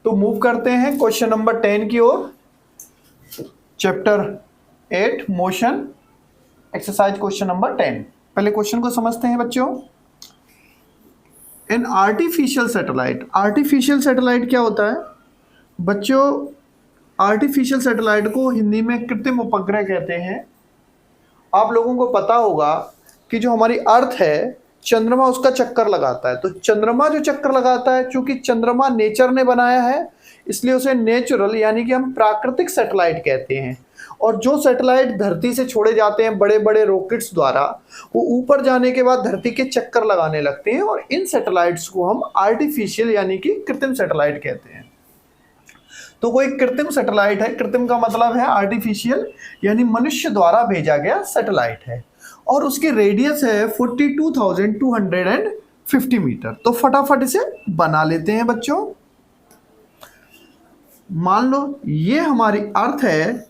तो मूव करते हैं क्वेश्चन नंबर 10 की ओर। Chapter 8 motion, exercise question number 10। पहले क्वेश्चन को समझते हैं बच्चों। इन आर्टिफिशियल सैटेलाइट, आर्टिफिशियल सैटेलाइट क्या होता है बच्चों? आर्टिफिशियल सैटेलाइट को हिंदी में कृत्रिम उपग्रह कहते हैं। आप लोगों को पता होगा कि जो हमारी अर्थ है, चंद्रमा उसका चक्कर लगाता है। तो चंद्रमा जो चक्कर लगाता है, चूंकि चंद्रमा नेचर ने बनाया है, इसलिए उसे नेचुरल यानी कि हम प्राकृतिक सैटेलाइट कहते हैं। और जो सैटेलाइट धरती से छोड़े जाते हैं बड़े बड़े रॉकेट्स द्वारा, वो ऊपर जाने के बाद धरती के चक्कर लगाने लगते हैं, और इन सैटेलाइट्स को हम आर्टिफिशियल यानी कि कृत्रिम सैटेलाइट कहते हैं। तो कोई कृत्रिम सैटेलाइट है, कृत्रिम का मतलब है आर्टिफिशियल, यानी मनुष्य द्वारा भेजा गया सैटेलाइट है, और उसकी रेडियस है 42,250 मीटर। तो फटाफट इसे बना लेते हैं बच्चों। मान लो ये हमारी अर्थ है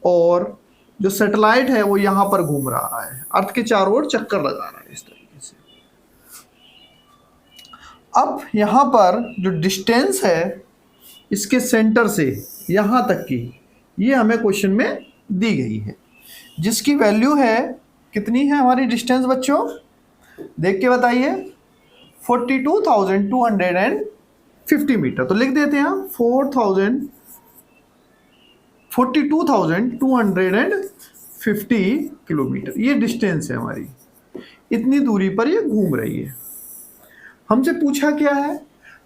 और जो सैटेलाइट है वो यहां पर घूम रहा है, अर्थ के चारों ओर चक्कर लगा रहा है इस तरीके से। अब यहां पर जो डिस्टेंस है इसके सेंटर से यहां तक की, ये हमें क्वेश्चन में दी गई है, जिसकी वैल्यू है, कितनी है हमारी डिस्टेंस बच्चों? देख के बताइए। 42,250 मीटर। तो लिख देते हैं हम 42,250 किलोमीटर। ये डिस्टेंस है हमारी, इतनी दूरी पर ये घूम रही है। हमसे पूछा क्या है?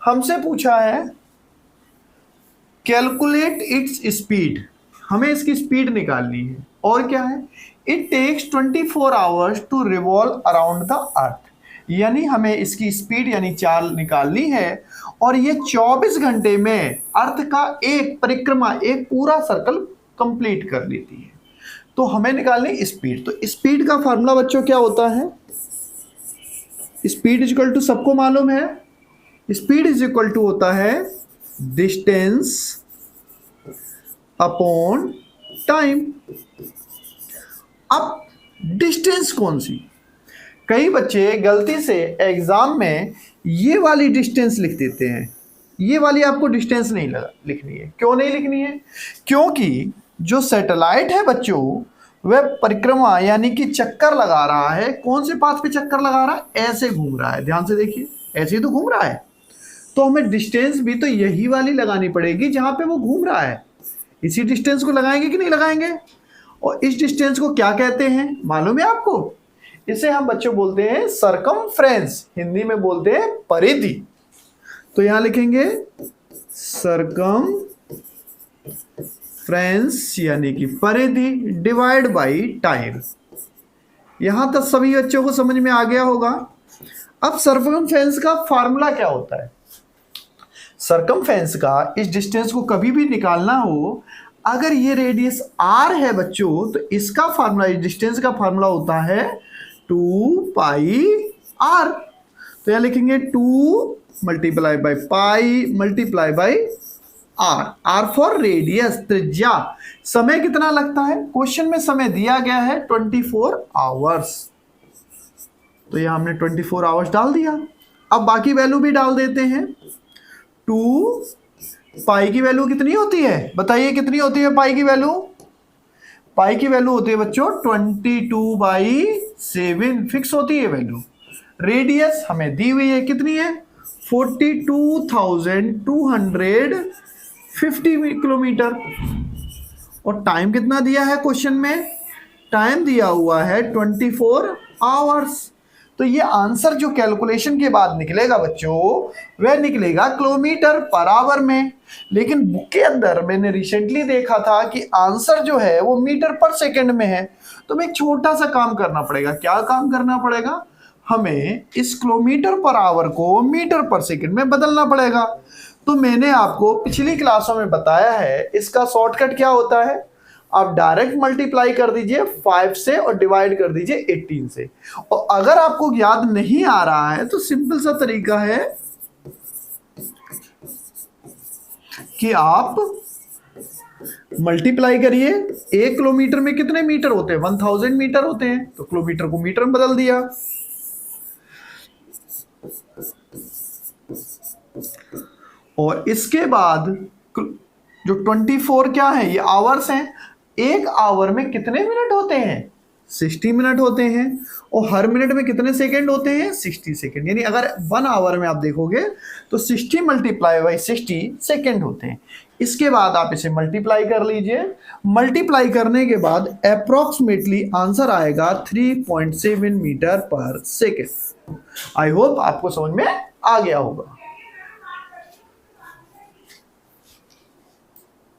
हमसे पूछा है कैलकुलेट इट्स स्पीड। हमें इसकी स्पीड निकालनी है। और क्या है? It takes 24 hours to revolve around the earth. यानी हमें इसकी स्पीड यानी चाल निकालनी है, और ये 24 घंटे में अर्थ का एक परिक्रमा, एक पूरा सर्कल कंप्लीट कर लेती है। तो हमें निकालनी स्पीड। तो स्पीड का फार्मूला बच्चों क्या होता है? स्पीड इज इक्वल टू, सबको मालूम है, स्पीड इज इक्वल टू होता है डिस्टेंस अपॉन टाइम। अब डिस्टेंस कौन सी? कई बच्चे गलती से एग्जाम में ये वाली डिस्टेंस लिख देते हैं। ये वाली आपको डिस्टेंस नहीं लिखनी है। क्यों नहीं लिखनी है? क्योंकि जो सैटेलाइट है बच्चों, वह परिक्रमा यानी कि चक्कर लगा रहा है। कौन से पाथ पे चक्कर लगा रहा है? ऐसे घूम रहा है। ध्यान से देखिए, ऐसे ही तो घूम रहा है। तो हमें डिस्टेंस भी तो यही वाली लगानी पड़ेगी जहां पे वो घूम रहा है। इसी डिस्टेंस को लगाएंगे कि नहीं लगाएंगे? और इस डिस्टेंस को क्या कहते हैं मालूम है आपको? इसे हम बच्चों बोलते हैं सरकमफ्रेंस, हिंदी में बोलते हैं परिधि। तो यहां लिखेंगे सरकमफ्रेंस यानी कि परिधि डिवाइड बाई टाइम। यहां तक सभी बच्चों को समझ में आ गया होगा। अब सरकमफ्रेंस का फार्मूला क्या होता है? सरकमफ्रेंस का, इस डिस्टेंस को कभी भी निकालना हो, अगर ये रेडियस r है बच्चों, तो इसका फार्मूला, इस डिस्टेंस का फार्मूला होता है 2πr। तो यहां लिखेंगे 2 multiply by pi multiply by r। r for radius, त्रिज्या। समय कितना लगता है? क्वेश्चन में समय दिया गया है 24 आवर्स। तो यहां हमने 24 आवर्स डाल दिया। अब बाकी वैल्यू भी डाल देते हैं। 2 पाई की वैल्यू कितनी होती है? बताइए कितनी होती है पाई की वैल्यू? पाई की वैल्यू होती है बच्चों 22/7, फिक्स होती है वैल्यू। रेडियस हमें दी हुई है, कितनी है? 42,250 किलोमीटर। और टाइम कितना दिया है क्वेश्चन में? टाइम दिया हुआ है 24 आवर्स। तो ये आंसर जो कैलकुलेशन के बाद निकलेगा बच्चों, वह निकलेगा किलोमीटर पर आवर में। लेकिन बुक के अंदर मैंने रिसेंटली देखा था कि आंसर जो है वो मीटर पर सेकंड में है। तो हमें एक छोटा सा काम करना पड़ेगा। क्या काम करना पड़ेगा? हमें इस किलोमीटर पर आवर को मीटर पर सेकंड में बदलना पड़ेगा। तो मैंने आपको पिछली क्लासों में बताया है, इसका शॉर्टकट क्या होता है? आप डायरेक्ट मल्टीप्लाई कर दीजिए 5 से और डिवाइड कर दीजिए 18 से। और अगर आपको याद नहीं आ रहा है तो सिंपल सा तरीका है कि आप मल्टीप्लाई करिए। 1 किलोमीटर में कितने मीटर होते हैं? 1000 मीटर होते हैं। तो किलोमीटर को मीटर में बदल दिया। और इसके बाद जो 24 क्या है, ये आवर्स हैं। एक आवर में कितने मिनट होते हैं? 60 मिनट होते हैं। और हर मिनट में कितने सेकंड होते हैं? 60 सेकंड। यानी अगर 1 आवर में आप देखोगे तो 60 मल्टीप्लाई बाई 60 सेकंड होते हैं। इसके बाद आप इसे मल्टीप्लाई कर लीजिए। मल्टीप्लाई करने के बाद अप्रोक्सीमेटली आंसर आएगा 3.7 मीटर पर सेकेंड। आई होप आपको समझ में आ गया होगा।